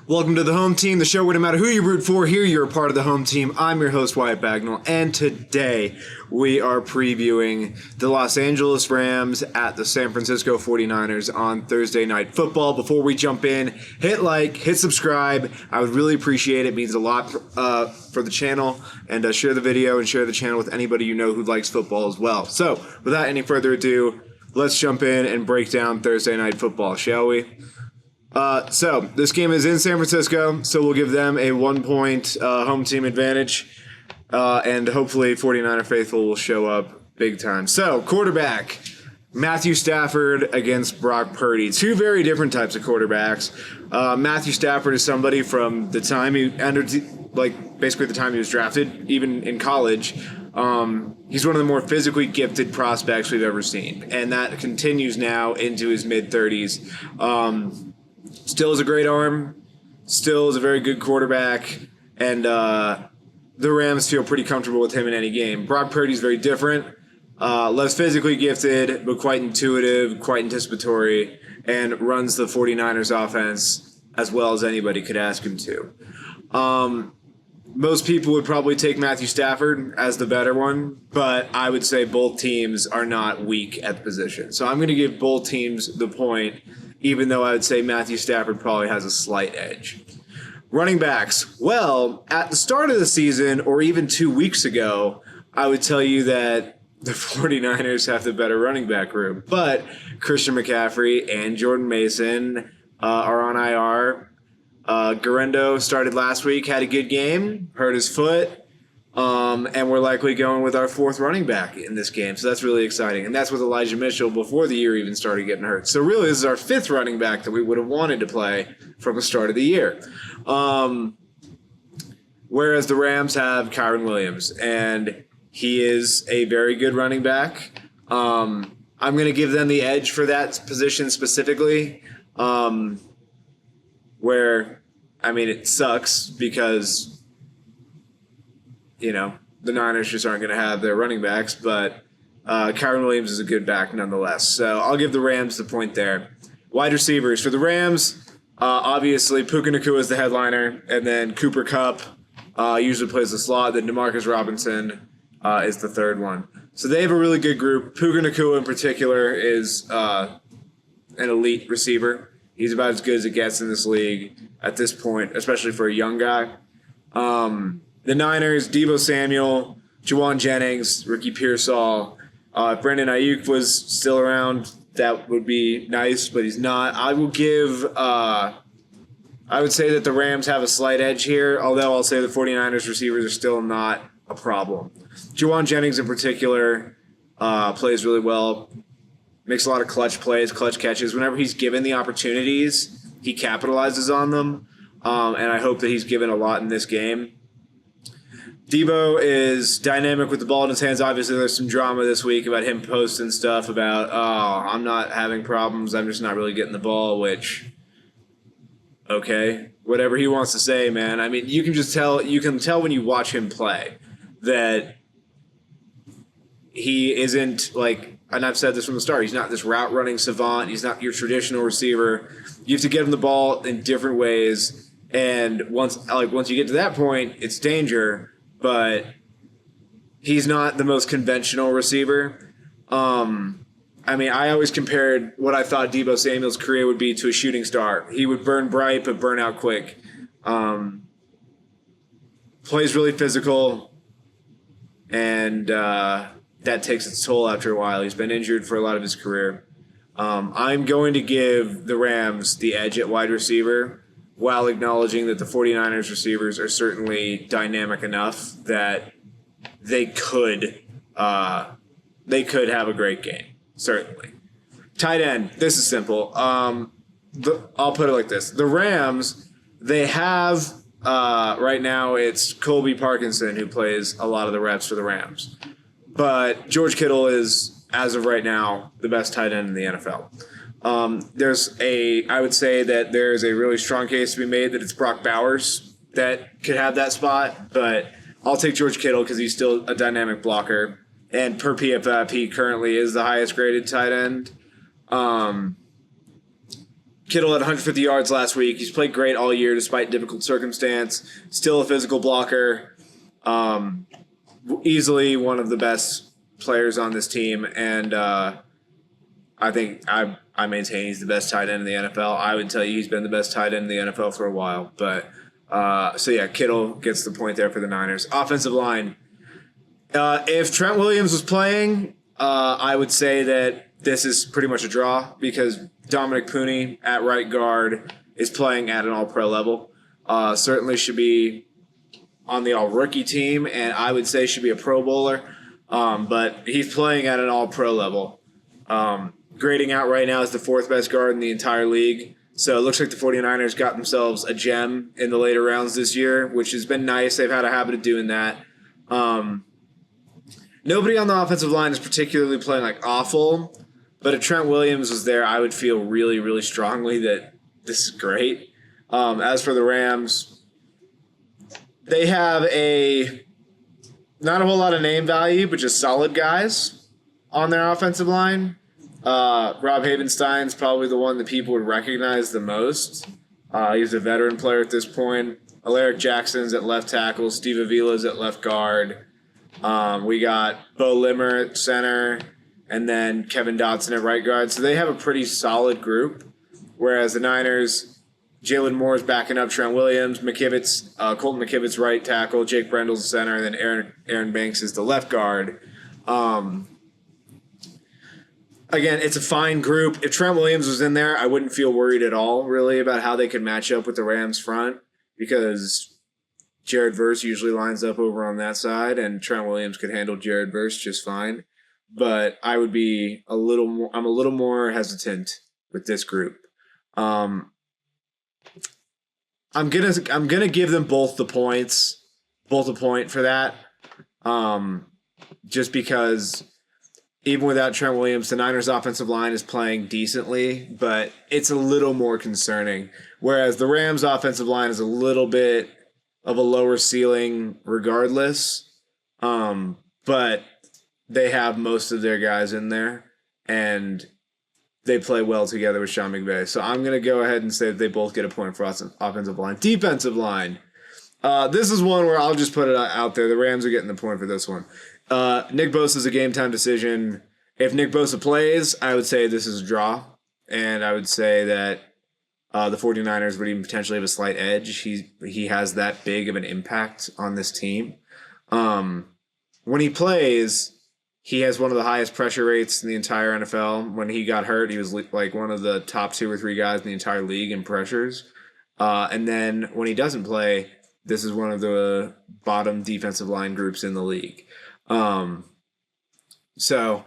Welcome to the Home Team, the show where no matter who you root for, here you're a part of the Home Team. I'm your host, Wyatt Bagnall, and today we are previewing the Los Angeles Rams at the San Francisco 49ers on Thursday Night Football. Before we jump in, hit like, hit subscribe. I would really appreciate it. It means a lot for the channel. And share the video and share the channel with anybody you know who likes football as well. So, without any further ado, let's jump in and break down Thursday Night Football, shall we? So this game is in San Francisco, so we'll give them a 1-point home team advantage, and hopefully 49er faithful will show up big time. So, quarterback, Matthew Stafford against Brock Purdy. Two very different types of quarterbacks. Matthew Stafford is somebody from the time he entered, basically the time he was drafted, even in college. He's one of the more physically gifted prospects we've ever seen, and that continues now into his mid-30s. Still has a great arm, still is a very good quarterback, and the Rams feel pretty comfortable with him in any game. Brock Purdy's very different, less physically gifted, but quite intuitive, quite anticipatory, and runs the 49ers offense as well as anybody could ask him to. Most people would probably take Matthew Stafford as the better one, but I would say both teams are not weak at the position. So I'm going to give both teams the point, even though I would say Matthew Stafford probably has a slight edge. Running backs. Well, at the start of the season, or even 2 weeks ago, I would tell you that the 49ers have the better running back room. But Christian McCaffrey and Jordan Mason are on IR. Guerendo started last week, had a good game, hurt his foot. And we're likely going with our fourth running back in this game. So that's really exciting. And that's with Elijah Mitchell before the year even started getting hurt. So really, this is our fifth running back that we would have wanted to play from the start of the year. Whereas the Rams have Kyren Williams, and he is a very good running back. I'm going to give them the edge for that position specifically, where, it sucks because the Niners just aren't going to have their running backs, but Kyren Williams is a good back nonetheless. So I'll give the Rams the point there. Wide receivers. For the Rams, obviously Puka Nacua is the headliner, and then Cooper Kupp usually plays the slot, then DeMarcus Robinson is the third one. So they have a really good group. Puka Nacua in particular is an elite receiver. He's about as good as it gets in this league at this point, especially for a young guy. The Niners, Deebo Samuel, Juwan Jennings, Ricky Pearsall. If Brandon Ayuk was still around, that would be nice, but he's not. I would say that the Rams have a slight edge here, although I'll say the 49ers receivers are still not a problem. Juwan Jennings in particular plays really well, makes a lot of clutch plays, clutch catches. Whenever he's given the opportunities, he capitalizes on them, and I hope that he's given a lot in this game. Deebo is dynamic with the ball in his hands. Obviously, there's some drama this week about him posting stuff about, I'm not having problems, I'm just not really getting the ball, which, okay, whatever he wants to say, man. You can tell when you watch him play that he isn't and I've said this from the start, he's not this route running savant, he's not your traditional receiver. You have to get him the ball in different ways, and once you get to that point, it's danger. But he's not the most conventional receiver. I always compared what I thought Deebo Samuel's career would be to a shooting star. He would burn bright but burn out quick. Plays really physical, and that takes its toll after a while. He's been injured for a lot of his career. I'm going to give the Rams the edge at wide receiver, while acknowledging that the 49ers receivers are certainly dynamic enough that they could have a great game, certainly. Tight end, this is simple. I'll put it like this. The Rams, they have, right now, it's Colby Parkinson who plays a lot of the reps for the Rams. But George Kittle is, as of right now, the best tight end in the NFL. I would say that there's a really strong case to be made that it's Brock Bowers that could have that spot, but I'll take George Kittle because he's still a dynamic blocker, and per PFF, he currently is the highest graded tight end. Kittle had 150 yards last week. He's played great all year despite difficult circumstance. Still a physical blocker. Easily one of the best players on this team. And I think I maintain he's the best tight end in the NFL. I would tell you he's been the best tight end in the NFL for a while. But Kittle gets the point there for the Niners. Offensive line. If Trent Williams was playing, I would say that this is pretty much a draw because Dominic Pooney at right guard is playing at an all-pro level. Certainly should be on the all-rookie team, and I would say should be a Pro Bowler. But he's playing at an all-pro level. Grading out right now as the fourth best guard in the entire league. So it looks like the 49ers got themselves a gem in the later rounds this year, which has been nice. They've had a habit of doing that. Nobody on the offensive line is particularly playing like awful, but if Trent Williams was there, I would feel really, really strongly that this is great. As for the Rams, they have not a whole lot of name value, but just solid guys on their offensive line. Rob Havenstein's probably the one that people would recognize the most. He's a veteran player at this point. Alaric Jackson's at left tackle. Steve Avila's at left guard. We got Bo Limmer at center, and then Kevin Dotson at right guard. So they have a pretty solid group, whereas the Niners, Jalen Moore's backing up Trent Williams, Colton McKivitz right tackle, Jake Brendel's center, and then Aaron Banks is the left guard. Again, it's a fine group. If Trent Williams was in there, I wouldn't feel worried at all, really, about how they could match up with the Rams front because Jared Verse usually lines up over on that side, and Trent Williams could handle Jared Verse just fine. But I would be I'm a little more hesitant with this group. I'm gonna give them both a point for that. Just because even without Trent Williams, the Niners offensive line is playing decently, but it's a little more concerning. Whereas the Rams offensive line is a little bit of a lower ceiling regardless. But they have most of their guys in there, and they play well together with Sean McVay. So I'm going to go ahead and say that they both get a point for offensive line. Defensive line. This is one where I'll just put it out there. The Rams are getting the point for this one. Nick Bosa is a game-time decision. If Nick Bosa plays, I would say this is a draw, and I would say that the 49ers would even potentially have a slight edge. He has that big of an impact on this team. When he plays, he has one of the highest pressure rates in the entire NFL. When he got hurt, he was like one of the top 2 or 3 guys in the entire league in pressures. And then when he doesn't play, this is one of the bottom defensive line groups in the league. So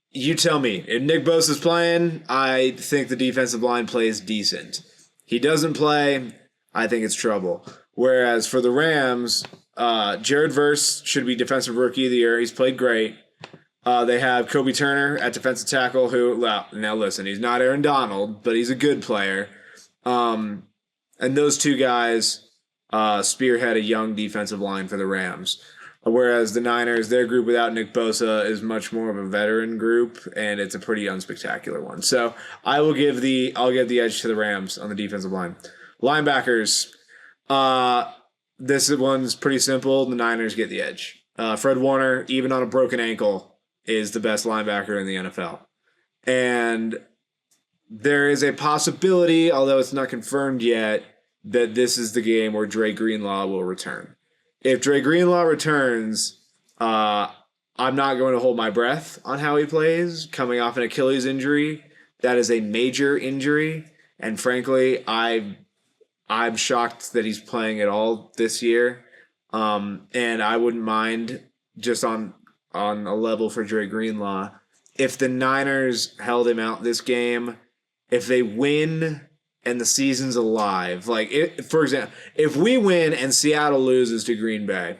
you tell me, if Nick Bosa's playing, I think the defensive line plays decent. He doesn't play, I think it's trouble. Whereas for the Rams, Jared Verse should be Defensive Rookie of the Year. He's played great. They have Kobe Turner at defensive tackle, who, well, now listen, he's not Aaron Donald, but he's a good player. And those two guys spearhead a young defensive line for the Rams. Whereas the Niners, their group without Nick Bosa is much more of a veteran group, and it's a pretty unspectacular one. So I'll give the edge to the Rams on the defensive line. Linebackers. This one's pretty simple. The Niners get the edge. Fred Warner, even on a broken ankle, is the best linebacker in the NFL. And there is a possibility, although it's not confirmed yet, that this is the game where Dre Greenlaw will return. If Dre Greenlaw returns, I'm not going to hold my breath on how he plays. Coming off an Achilles injury, that is a major injury. And frankly, I'm shocked that he's playing at all this year. And I wouldn't mind, just on a level for Dre Greenlaw, if the Niners held him out this game, if they win and the season's alive, for example, if we win and Seattle loses to Green Bay,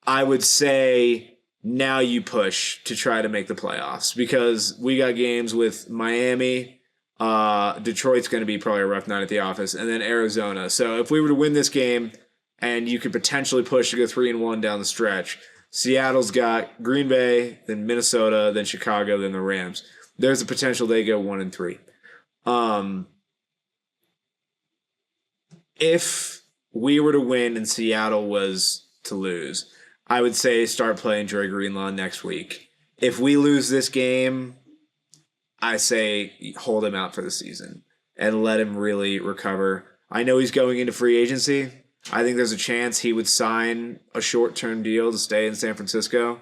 I would say now you push to try to make the playoffs, because we got games with Miami. Detroit's going to be probably a rough night at the office, and then Arizona. So if we were to win this game, and you could potentially push to go 3-1 down the stretch, Seattle's got Green Bay, then Minnesota, then Chicago, then the Rams. There's a potential they go 1-3. if we were to win and Seattle was to lose, I would say start playing Dre Greenlaw next week. If we lose this game, I say hold him out for the season and let him really recover. I know he's going into free agency. I think there's a chance he would sign a short-term deal to stay in San Francisco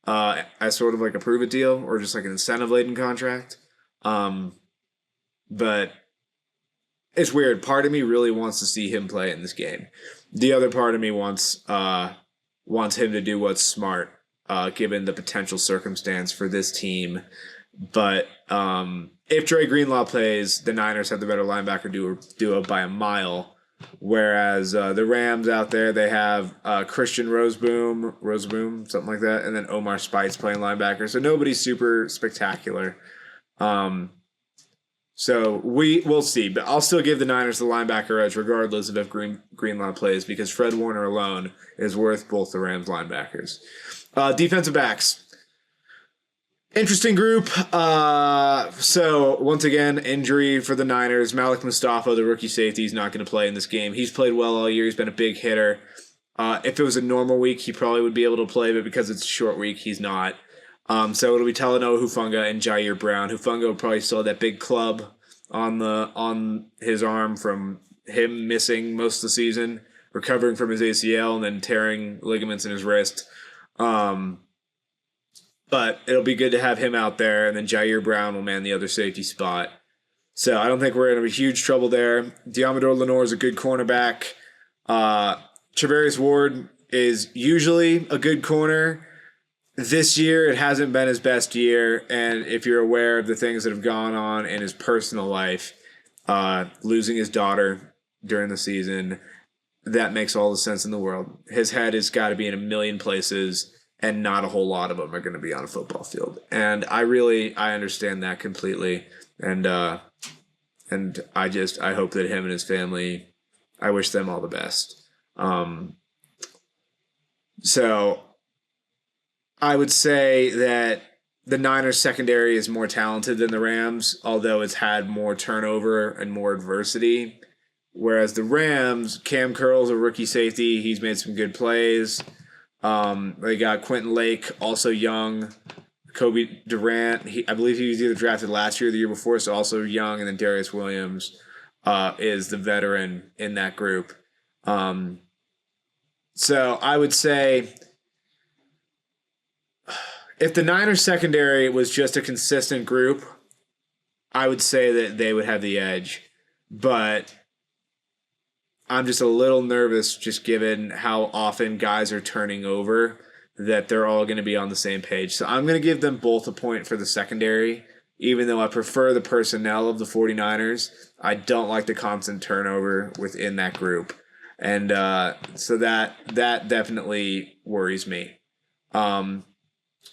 as sort of like a prove-it deal or just like an incentive-laden contract. But it's weird. Part of me really wants to see him play in this game. The other part of me wants him to do what's smart, given the potential circumstance for this team. But if Dre Greenlaw plays, the Niners have the better linebacker duo by a mile. Whereas the Rams out there, they have Christian Roseboom, something like that, and then Omar Speights playing linebacker. So nobody's super spectacular. So we'll see, but I'll still give the Niners the linebacker edge regardless of if Greenlaw plays because Fred Warner alone is worth both the Rams linebackers. Defensive backs. Interesting group. So once again, injury for the Niners. Malik Mustafa, the rookie safety, is not going to play in this game. He's played well all year. He's been a big hitter. If it was a normal week, he probably would be able to play, but because it's a short week, he's not. So it'll be Talanoa Hufanga and Jair Brown. Hufanga will probably still have that big club on his arm from him missing most of the season, recovering from his ACL, and then tearing ligaments in his wrist. But it'll be good to have him out there, and then Jair Brown will man the other safety spot. So I don't think we're in huge trouble there. Diamador Lenore is a good cornerback. Travarius Ward is usually a good corner. This year, it hasn't been his best year, and if you're aware of the things that have gone on in his personal life, losing his daughter during the season, that makes all the sense in the world. His head has got to be in a million places, and not a whole lot of them are going to be on a football field. And I understand that completely, and I hope that him and his family, I wish them all the best. So I would say that the Niners secondary is more talented than the Rams, although it's had more turnover and more adversity. Whereas the Rams, Cam Curl's a rookie safety. He's made some good plays. They got Quentin Lake, also young. Kobe Durant, I believe he was either drafted last year or the year before, so also young. And then Darius Williams is the veteran in that group. So I would say if the Niners secondary was just a consistent group, I would say that they would have the edge. But I'm just a little nervous just given how often guys are turning over that they're all going to be on the same page. So I'm going to give them both a point for the secondary, even though I prefer the personnel of the 49ers. I don't like the constant turnover within that group. And so that definitely worries me.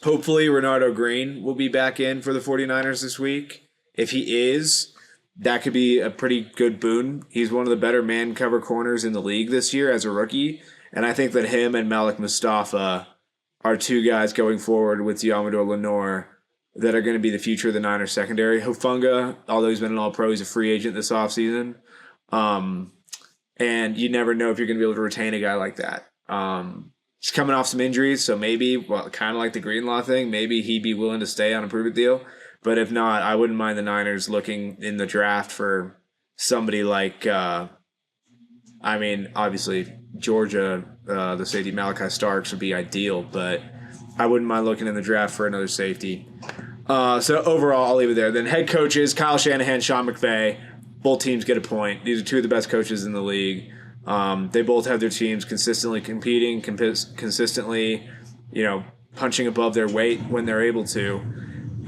Hopefully Renardo Green will be back in for the 49ers this week. If he is, that could be a pretty good boon. He's one of the better man cover corners in the league this year as a rookie. And I think that him and Malik Mustafa are two guys going forward with Diamador Lenore that are going to be the future of the Niners secondary. Hufanga, although he's been an all-pro, he's a free agent this offseason. And you never know if you're going to be able to retain a guy like that. He's coming off some injuries, so maybe, kind of like the Greenlaw thing, maybe he'd be willing to stay on a prove-it deal. But if not, I wouldn't mind the Niners looking in the draft for somebody like, obviously Georgia, the safety Malachi Starks would be ideal, but I wouldn't mind looking in the draft for another safety. So overall, I'll leave it there. Then head coaches, Kyle Shanahan, Sean McVay, both teams get a point. These are two of the best coaches in the league. They both have their teams consistently competing, consistently, punching above their weight when they're able to.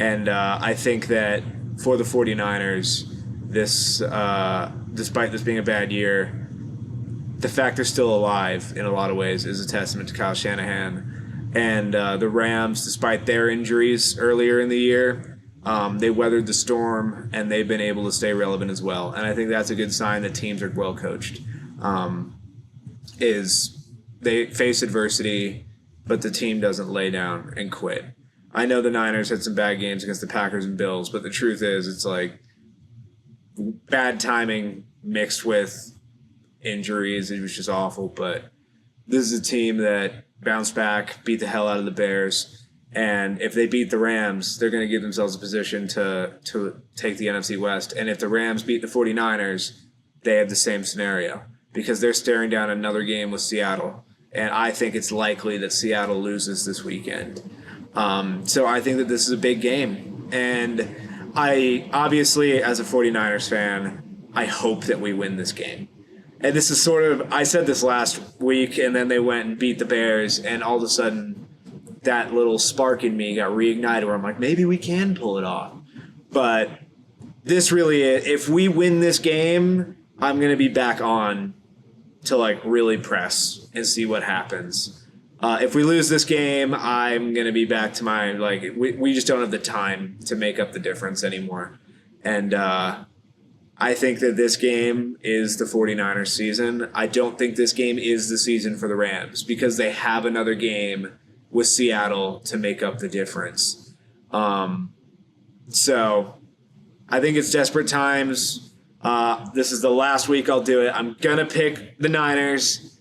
And I think that for the 49ers, this, despite this being a bad year, the fact they're still alive in a lot of ways is a testament to Kyle Shanahan. And the Rams, despite their injuries earlier in the year, they weathered the storm and they've been able to stay relevant as well. And I think that's a good sign that teams are well coached. Is they face adversity, but the team doesn't lay down and quit. I know the Niners had some bad games against the Packers and Bills, but the truth is it's like bad timing mixed with injuries. It was just awful. But this is a team that bounced back, beat the hell out of the Bears. And if they beat the Rams, they're going to give themselves a position to take the NFC West. And if the Rams beat the 49ers, they have the same scenario because they're staring down another game with Seattle. And I think it's likely that Seattle loses this weekend. So I think that this is a big game. And I, obviously, as a 49ers fan, I hope that we win this game. And this is sort of, I said this last week, and then they went and beat the Bears, and all of a sudden that little spark in me got reignited where I'm like, maybe we can pull it off. But this really is, if we win this game, I'm going to be back on to like really press and see what happens. If we lose this game, I'm going to be back to my, like, we just don't have the time to make up the difference anymore. And I think that this game is the 49ers season. I don't think this game is the season for the Rams because they have another game with Seattle to make up the difference. So I think it's desperate times. This is the last week I'll do it. I'm going to pick the Niners.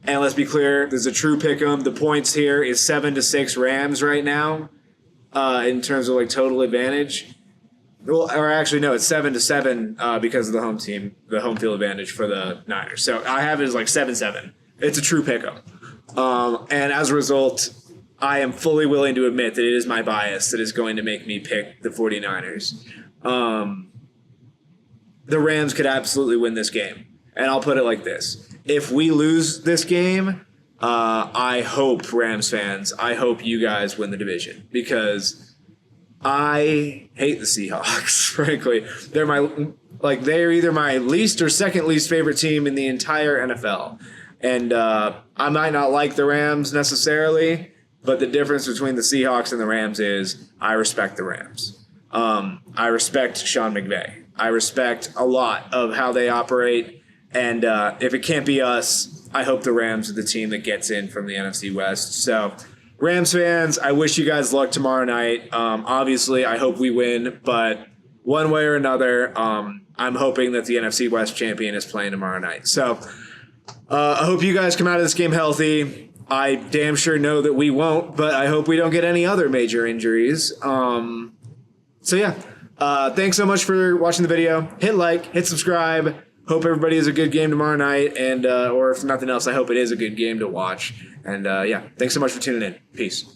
And let's be clear, there's a true pick 'em. The points here is 7-6 Rams right now in terms of like total advantage. Well, or actually, no, it's 7-7 because of the home team, the home field advantage for the Niners. So I have it as like 7-7. It's a true pick 'em. And as a result, I am fully willing to admit that it is my bias that is going to make me pick the 49ers. The Rams could absolutely win this game. And I'll put it like this. If we lose this game, I hope, Rams fans, I hope you guys win the division because I hate the Seahawks, frankly. They're either my least or second least favorite team in the entire NFL. And I might not like the Rams necessarily, but the difference between the Seahawks and the Rams is I respect the Rams. I respect Sean McVay. I respect a lot of how they operate. And if it can't be us, I hope the Rams are the team that gets in from the NFC West. So, Rams fans, I wish you guys luck tomorrow night. Obviously, I hope we win, but one way or another, I'm hoping that the NFC West champion is playing tomorrow night. So, I hope you guys come out of this game healthy. I damn sure know that we won't, but I hope we don't get any other major injuries. Thanks so much for watching the video. Hit like, hit subscribe. Hope everybody has a good game tomorrow night, and or if nothing else, I hope it is a good game to watch. And thanks so much for tuning in. Peace.